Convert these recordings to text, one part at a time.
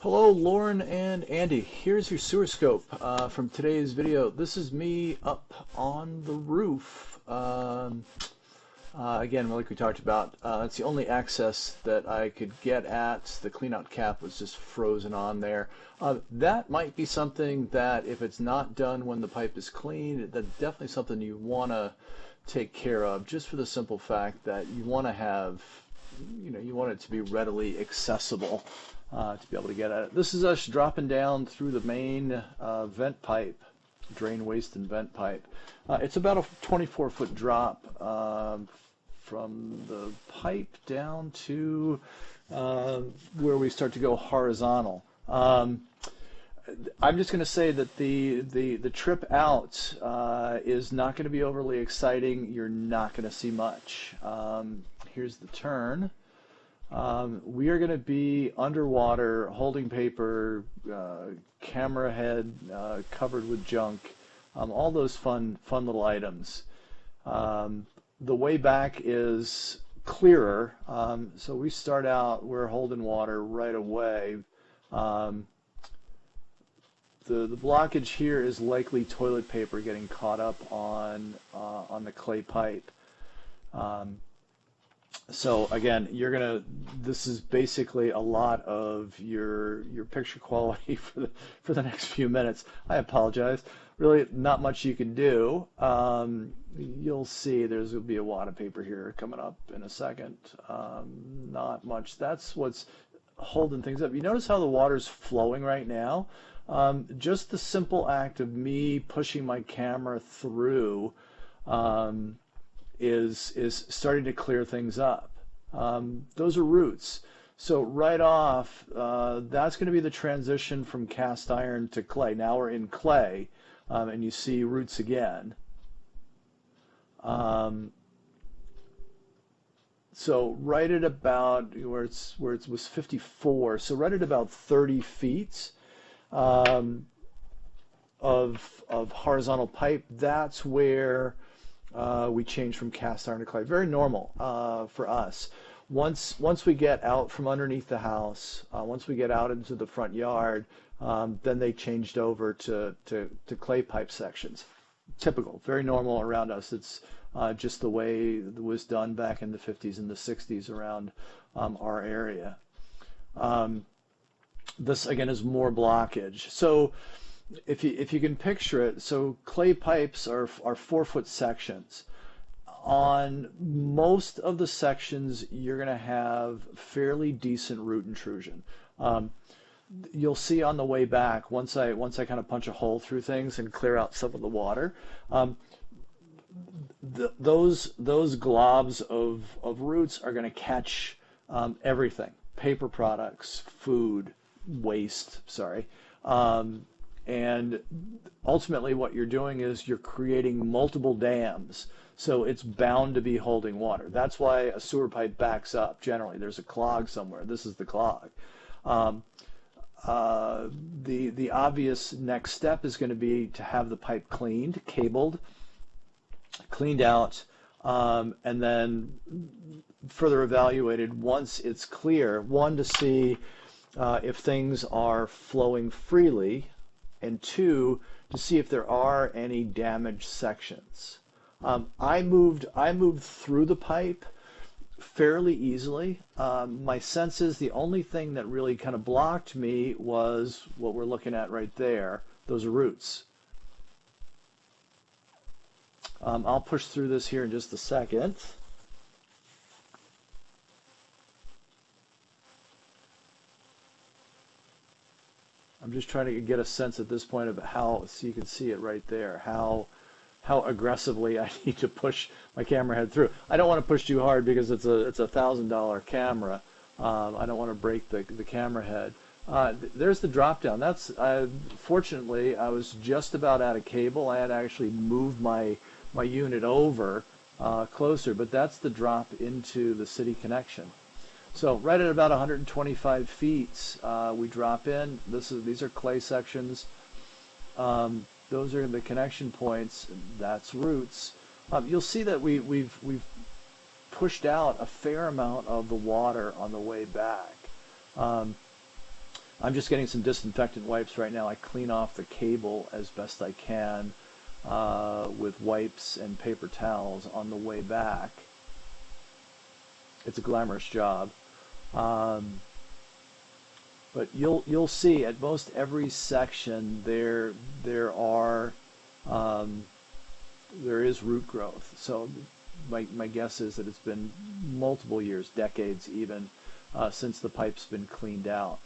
Hello, Lauren and Andy. Here's your sewer scope from today's video. This is me up on the roof. Again, like we talked about, it's the only access that I could get at. The cleanout cap was just frozen on there. That might be something that if it's not done when the pipe is cleaned, that's definitely something you want to take care of, just for the simple fact that you want to have, you want it to be readily accessible to be able to get at it. This is us dropping down through the main vent pipe, drain, waste, and vent pipe. It's about a 24-foot drop from the pipe down to where we start to go horizontal. I'm just going to say that the trip out is not going to be overly exciting. You're not going to see much. Here's the turn. We are going to be underwater, holding paper, camera head covered with junk, all those fun little items. The way back is clearer, so we start out, we're holding water right away. The blockage here is likely toilet paper getting caught up on the clay pipe. So again, this is basically a lot of your picture quality for the next few minutes. I apologize. Really not much you can do. You'll see there'll be a wad of paper here coming up in a second. Not much. That's what's holding things up. You notice how the water's flowing right now? Just the simple act of me pushing my camera through is starting to clear things up. Those are roots. So right off, that's going to be the transition from cast iron to clay. Now we're in clay, and you see roots again. So right at about where it was 54, so right at about 30 feet of horizontal pipe, that's where we change from cast iron to clay. Very normal for us. Once we get out from underneath the house, once we get out into the front yard, then they changed over to clay pipe sections. Typical, very normal around us. It's just the way it was done back in the 50s and the 60s around our area. This again is more blockage. So if you can picture it, so clay pipes are 4-foot sections. On most of the sections, you're going to have fairly decent root intrusion. You'll see on the way back, once I kind of punch a hole through things and clear out some of the water, those globs of roots are going to catch everything: paper products, food, waste. Sorry. And ultimately what you're doing is you're creating multiple dams, so it's bound to be holding water. That's why a sewer pipe backs up. Generally, there's a clog somewhere. This is the clog. The obvious next step is going to be to have the pipe cleaned, cabled, cleaned out, and then further evaluated once it's clear. One, to see if things are flowing freely, and two, to see if there are any damaged sections. I moved through the pipe fairly easily. My sense is the only thing that really kind of blocked me was what we're looking at right there. Those are roots. I'll push through this here in just a second. I'm just trying to get a sense at this point of how, so you can see it right there, how aggressively I need to push my camera head through. I don't want to push too hard because it's a $1,000 camera. I don't want to break the camera head. There's the drop down. That's fortunately I was just about out of cable. I had actually moved my unit over closer, but that's the drop into the city connection. So right at about 125 feet, we drop in. These are clay sections. Those are the connection points. That's roots. You'll see that we've pushed out a fair amount of the water on the way back. I'm just getting some disinfectant wipes right now. I clean off the cable as best I can with wipes and paper towels on the way back. It's a glamorous job. Um, but you'll see at most every section there are um, there is root growth. So my guess is that it's been multiple years, decades even, since the pipe's been cleaned out.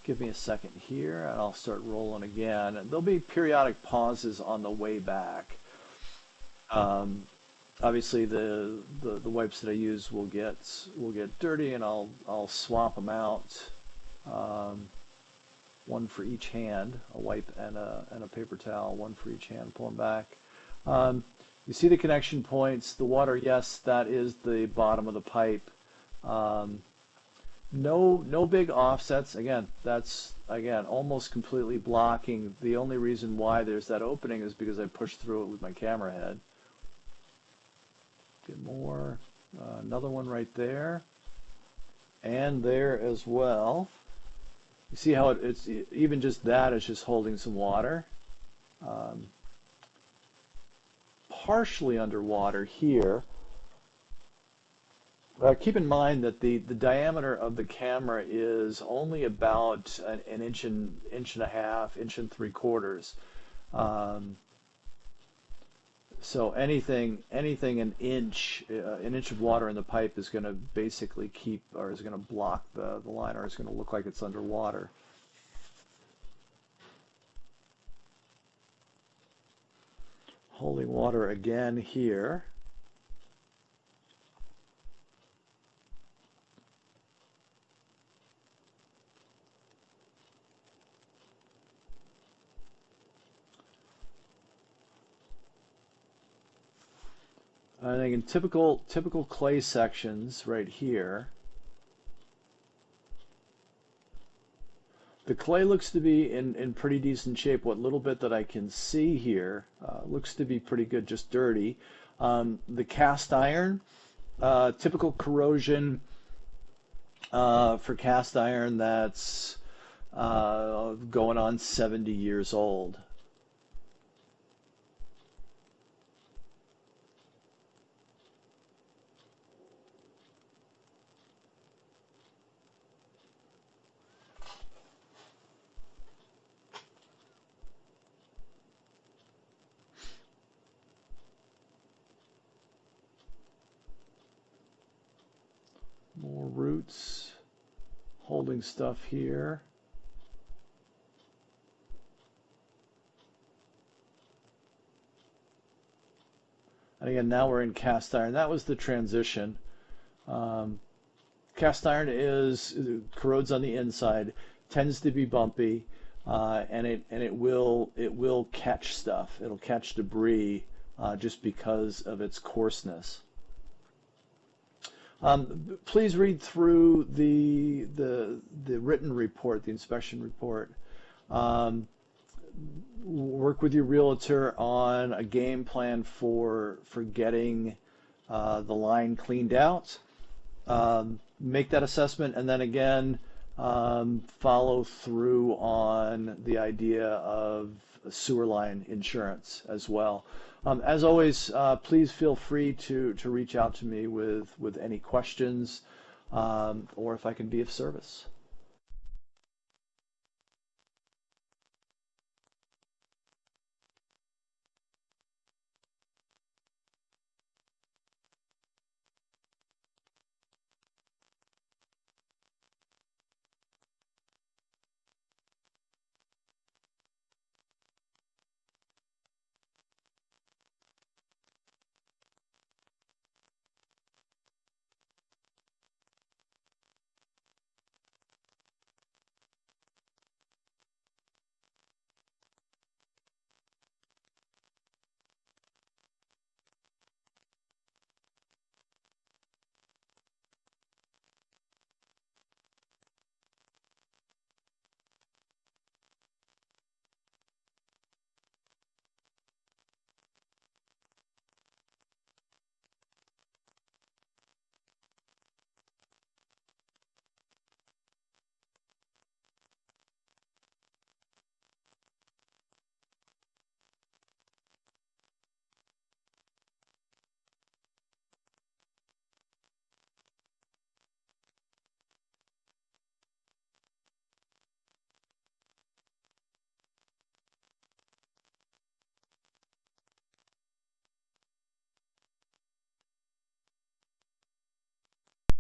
Give me a second here and I'll start rolling again. And there'll be periodic pauses on the way back. Um, Obviously the wipes that I use will get dirty and I'll swap them out. Um, One for each hand, a wipe and a paper towel, one for each hand, pull them back. Um, you see the connection points, the water, yes, that is the bottom of the pipe. Um, no big offsets. Again, that's almost completely blocking. The only reason why there's that opening is because I pushed through it with my camera head. Get more, another one right there, and there as well. You see how it's even just that is just holding some water. Um, Partially underwater here. Keep in mind that the diameter of the camera is only about an inch and a half, inch and three quarters. Um, so anything an inch of water in the pipe is going to basically keep, or is going to block the line, or it's going to look like it's underwater. Holding water again here. I think in typical clay sections right here, the clay looks to be in pretty decent shape. What little bit that I can see here looks to be pretty good, just dirty. The cast iron, typical corrosion for cast iron that's going on 70 years old. More roots holding stuff here. And again, now we're in cast iron. That was the transition. Um, Cast iron corrodes on the inside, tends to be bumpy, and it will catch stuff. It'll catch debris just because of its coarseness. Please read through the written report, the inspection report. Um, Work with your realtor on a game plan for getting the line cleaned out. Make that assessment, and then again follow through on the idea of sewer line insurance as well. As always, please feel free to reach out to me with any questions or if I can be of service.